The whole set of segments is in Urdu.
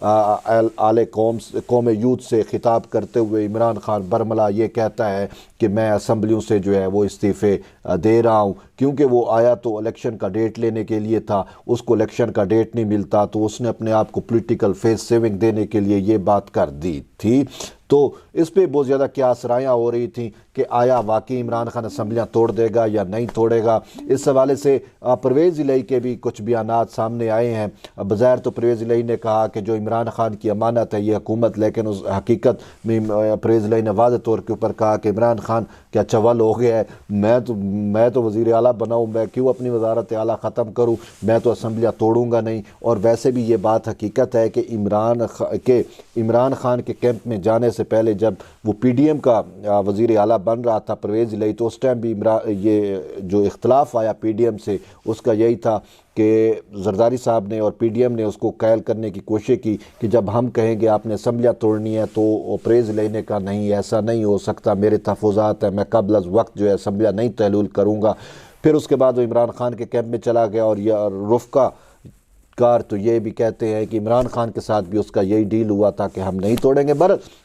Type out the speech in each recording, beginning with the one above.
آل قوم یوتھ سے خطاب کرتے ہوئے عمران خان برملا یہ کہتا ہے کہ میں اسمبلیوں سے جو ہے وہ استعفے دے رہا ہوں، کیونکہ وہ آیا تو الیکشن کا ڈیٹ لینے کے لیے تھا، اس کو الیکشن کا ڈیٹ نہیں ملتا تو اس نے اپنے آپ کو پولیٹیکل فیس سیونگ دینے کے لیے یہ بات کر دی تھی۔ تو اس پہ بہت زیادہ قیاس رائیاں ہو رہی تھیں کہ آیا واقعی عمران خان اسمبلیاں توڑ دے گا یا نہیں توڑے گا۔ اس حوالے سے پرویز الہی کے بھی کچھ بیانات سامنے آئے ہیں۔ بظاہر تو پرویز الہی نے کہا کہ جو عمران خان کی امانت ہے یہ حکومت، لیکن اس حقیقت میں پرویز الہی نے واضح طور کے اوپر کہا کہ عمران خان کیا چول ہو گیا ہے، میں تو وزیر اعلیٰ بناؤں، میں کیوں اپنی وزارت اعلیٰ ختم کروں، میں تو اسمبلیاں توڑوں گا نہیں۔ اور ویسے بھی یہ بات حقیقت ہے کہ عمران خان کے کیمپ میں جانے سے پہلے جب وہ پی ڈی ایم کا وزیر اعلیٰ بن رہا تھا پرویز الہی، تو اس ٹائم بھی یہ جو اختلاف آیا پی ڈی ایم سے اس کا یہی تھا کہ زرداری صاحب نے اور پی ڈی ایم نے اس کو قائل کرنے کی کوشش کی کہ جب ہم کہیں گے آپ نے اسمبلیاں توڑنی ہے تو پرویز الہی نے کہا نہیں ایسا نہیں ہو سکتا، میرے تحفظات ہیں، میں قبل از وقت جو ہے اسمبلیاں نہیں تحلیل کروں گا۔ پھر اس کے بعد وہ عمران خان کے کیمپ میں چلا گیا، اور یہ رفقا کار تو یہ بھی کہتے ہیں کہ عمران خان کے ساتھ بھی اس کا یہی ڈیل ہوا تھا کہ ہم نہیں توڑیں گے۔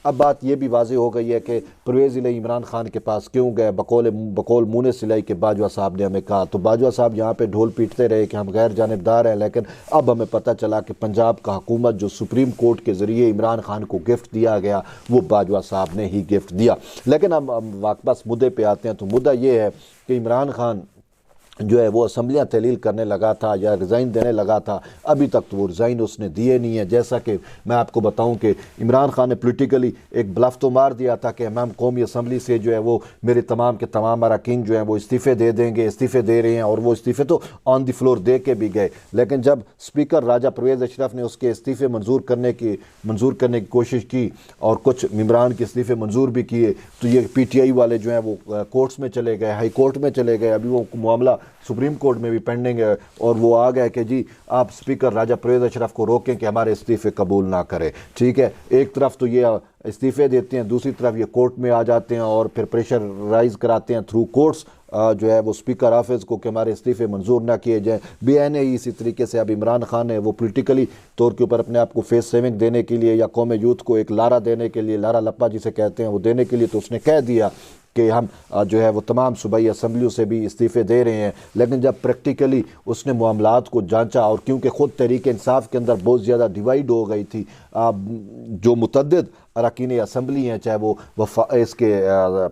اب بات یہ بھی واضح ہو گئی ہے کہ پرویز الہی عمران خان کے پاس کیوں گئے، بقول مونس الہی کے باجوہ صاحب نے ہمیں کہا، تو باجوہ صاحب یہاں پہ ڈھول پیٹتے رہے کہ ہم غیر جانبدار ہیں، لیکن اب ہمیں پتہ چلا کہ پنجاب کا حکومت جو سپریم کورٹ کے ذریعے عمران خان کو گفٹ دیا گیا وہ باجوہ صاحب نے ہی گفٹ دیا۔ لیکن اب واپس مدعے پہ آتے ہیں، تو مدعا یہ ہے کہ عمران خان جو ہے وہ اسمبلیاں تحلیل کرنے لگا تھا یا ریزائن دینے لگا تھا، ابھی تک تو وہ ریزائن اس نے دیے نہیں ہے۔ جیسا کہ میں آپ کو بتاؤں کہ عمران خان نے پولیٹیکلی ایک بلف تو مار دیا تھا کہ ہم قومی اسمبلی سے جو ہے وہ میرے تمام کے تمام اراکین جو ہیں وہ استعفے دے دیں گے، استعفے دے رہے ہیں، اور وہ استعفے تو آن دی فلور دے کے بھی گئے۔ لیکن جب اسپیکر راجہ پرویز اشرف نے اس کے استعفے منظور کرنے کی کوشش کی اور کچھ ممبران کے استعفے منظور بھی کیے، تو یہ پی ٹی آئی والے جو ہیں وہ کورٹس میں چلے گئے، ہائی کورٹ میں چلے گئے، ابھی وہ معاملہ سپریم کورٹ میں بھی پینڈنگ ہے، اور وہ آ گئے کہ جی آپ اسپیکر راجہ پرویز اشرف کو روکیں کہ ہمارے استعفے قبول نہ کرے۔ ٹھیک ہے، ایک طرف تو یہ استعفے دیتے ہیں، دوسری طرف یہ کورٹ میں آ جاتے ہیں اور پھر پریشر رائز کراتے ہیں تھرو کورٹس جو ہے وہ اسپیکر آفس کو کہ ہمارے استعفے منظور نہ کیے جائیں۔ بی این اے اسی طریقے سے اب عمران خان ہے وہ پولیٹیکلی طور کے اوپر اپنے آپ کو فیس سیونگ دینے کے لیے یا قوم یوتھ کو ایک لارا دینے کے لیے، لارا لپا جسے کہتے ہیں، وہ دینے کے لیے تو اس نے کہہ دیا کہ ہم جو ہے وہ تمام صوبائی اسمبلیوں سے بھی استعفے دے رہے ہیں۔ لیکن جب پریکٹیکلی اس نے معاملات کو جانچا، اور کیونکہ خود تحریک انصاف کے اندر بہت زیادہ ڈیوائیڈ ہو گئی تھی، جو متعدد اراکین اسمبلی ہیں، چاہے وہ اس کے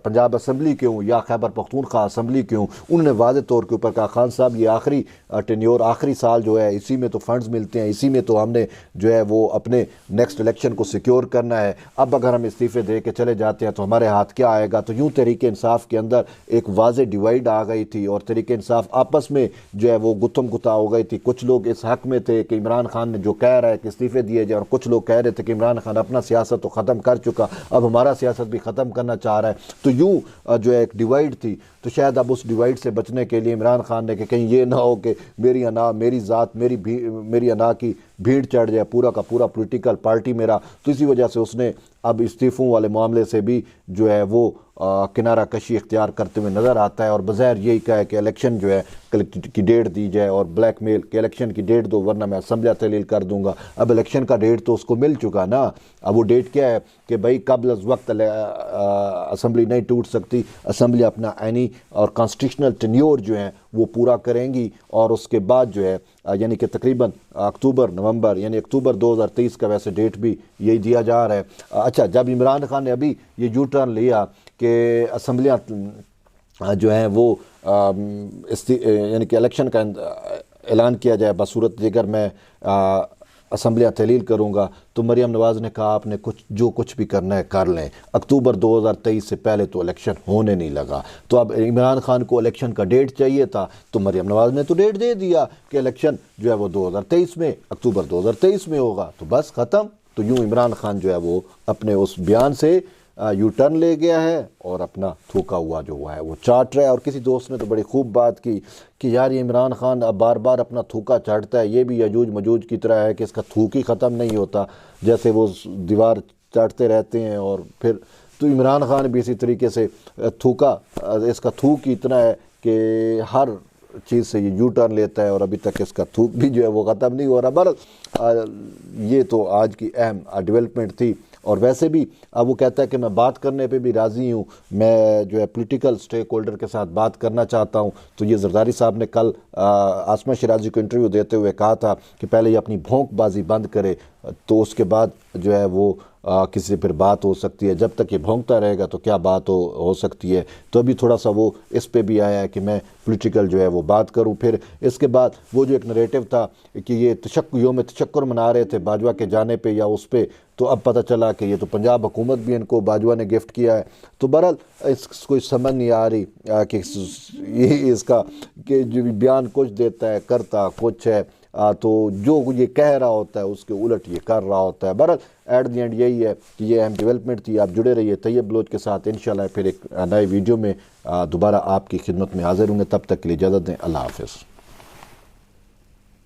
پنجاب اسمبلی کے ہوں یا خیبر پختونخوا اسمبلی کے ہوں، انہوں نے واضح طور کے اوپر کہا خان صاحب یہ آخری ٹینیور، آخری سال جو ہے اسی میں تو فنڈز ملتے ہیں، اسی میں تو ہم نے جو ہے وہ اپنے نیکسٹ الیکشن کو سیکیور کرنا ہے، اب اگر ہم استعفے دے کے چلے جاتے ہیں تو ہمارے ہاتھ کیا آئے گا۔ تو یوں تحریک انصاف کے اندر ایک واضح ڈیوائیڈ آ گئی تھی، اور تحریک انصاف آپس میں جو ہے وہ گتم گتا ہو گئی تھی۔ کچھ لوگ اس حق میں تھے کہ عمران خان نے جو کہہ رہا ہے کہ استعفے دیے جائیں، اور کچھ لوگ کہہ رہے تھے کہ عمران خان اپنا سیاست تو ختم کر چکا، اب ہمارا سیاست بھی ختم کرنا چاہ رہا ہے۔ تو یوں جو ہے ایک ڈیوائیڈ تھی، تو شاید اب اس ڈیوائیڈ سے بچنے کے لیے عمران خان نے کہ کہیں یہ نہ ہو کہ میری انا، میری ذات، میری انا کی بھیڑ چڑھ جائے، پورا کا پورا پولیٹیکل پارٹی میرا، تو اسی وجہ سے اس نے اب استعفوں والے معاملے سے بھی جو ہے وہ کنارہ کشی اختیار کرتے ہوئے نظر آتا ہے، اور بظاہر یہی کہا ہے کہ الیکشن جو ہے کی ڈیٹ دی جائے، اور بلیک میل کہ الیکشن کی ڈیٹ دو ورنہ میں اسمبلیاں تحلیل کر دوں گا۔ اب الیکشن کا ڈیٹ تو اس کو مل چکا نا، اب وہ ڈیٹ کیا ہے کہ بھائی قبل از وقت اسمبلی نہیں ٹوٹ سکتی، اسمبلی اپنا آئینی اور کانسٹیٹیوشنل ٹینیور جو ہیں وہ پورا کریں گی، اور اس کے بعد جو ہے یعنی کہ تقریباً اکتوبر نومبر یعنی اکتوبر 2023 کا ویسے ڈیٹ بھی یہی دیا جا رہا ہے۔ اچھا، جب عمران خان نے ابھی یہ یو ٹرن لیا کہ اسمبلیاں جو ہیں وہ یعنی کہ الیکشن کا اعلان کیا جائے بصورت دیگر میں اسمبلیاں تحلیل کروں گا، تو مریم نواز نے کہا آپ نے جو کچھ بھی کرنا ہے کر لیں، اکتوبر 2023 سے پہلے تو الیکشن ہونے نہیں لگا۔ تو اب عمران خان کو الیکشن کا ڈیٹ چاہیے تھا، تو مریم نواز نے تو ڈیٹ دے دیا کہ الیکشن جو ہے وہ 2023 میں، اکتوبر 2023 میں ہوگا، تو بس ختم۔ تو یوں عمران خان جو ہے وہ اپنے اس بیان سے یو ٹرن لے گیا ہے اور اپنا تھوکا ہوا جو ہوا ہے وہ چاٹ رہا ہے۔ اور کسی دوست نے تو بڑی خوب بات کی کہ یار یہ عمران خان اب بار بار اپنا تھوکا چاٹتا ہے، یہ بھی یجوج مجوج کی طرح ہے کہ اس کا تھوک ہی ختم نہیں ہوتا، جیسے وہ دیوار چاٹتے رہتے ہیں، اور پھر تو عمران خان بھی اسی طریقے سے تھوکا، اس کا تھوک ہی اتنا ہے کہ ہر چیز سے یہ یو ٹرن لیتا ہے اور ابھی تک اس کا تھوک بھی جو ہے وہ ختم نہیں ہو رہا۔ بہرحال یہ تو آج کی اہم ڈیولپمنٹ تھی۔ اور ویسے بھی اب وہ کہتا ہے کہ میں بات کرنے پہ بھی راضی ہوں، میں جو ہے پولیٹیکل سٹیک ہولڈر کے ساتھ بات کرنا چاہتا ہوں۔ تو یہ زرداری صاحب نے کل عاصمہ شیرازی کو انٹرویو دیتے ہوئے کہا تھا کہ پہلے یہ اپنی بھونک بازی بند کرے تو اس کے بعد جو ہے وہ کسی سے پھر بات ہو سکتی ہے۔ جب تک یہ بھونکتا رہے گا تو کیا بات ہو سکتی ہے۔ تو ابھی تھوڑا سا وہ اس پہ بھی آیا ہے کہ میں پولیٹیکل جو ہے وہ بات کروں۔ پھر اس کے بعد وہ جو ایک نریٹو تھا کہ یہ یوم تشکر منا رہے تھے باجوہ کے جانے پہ یا اس پہ، تو اب پتہ چلا کہ یہ تو پنجاب حکومت بھی ان کو باجوہ نے گفٹ کیا ہے۔ تو بہرحال اس کوئی سمجھ نہیں آ رہی کہ یہ اس کا کہ جو بھی بیان کچھ دیتا ہے کرتا کچھ ہے، تو جو یہ کہہ رہا ہوتا ہے اس کے الٹ یہ کر رہا ہوتا ہے۔ بہرحال ایٹ دی اینڈ یہی ہے کہ یہ اہم ڈیولپمنٹ تھی۔ آپ جڑے رہیے طیب بلوچ کے ساتھ، انشاءاللہ پھر ایک نئے ویڈیو میں دوبارہ آپ کی خدمت میں حاضر ہوں گے۔ تب تک کے لیے اجازت دیں، اللہ حافظ۔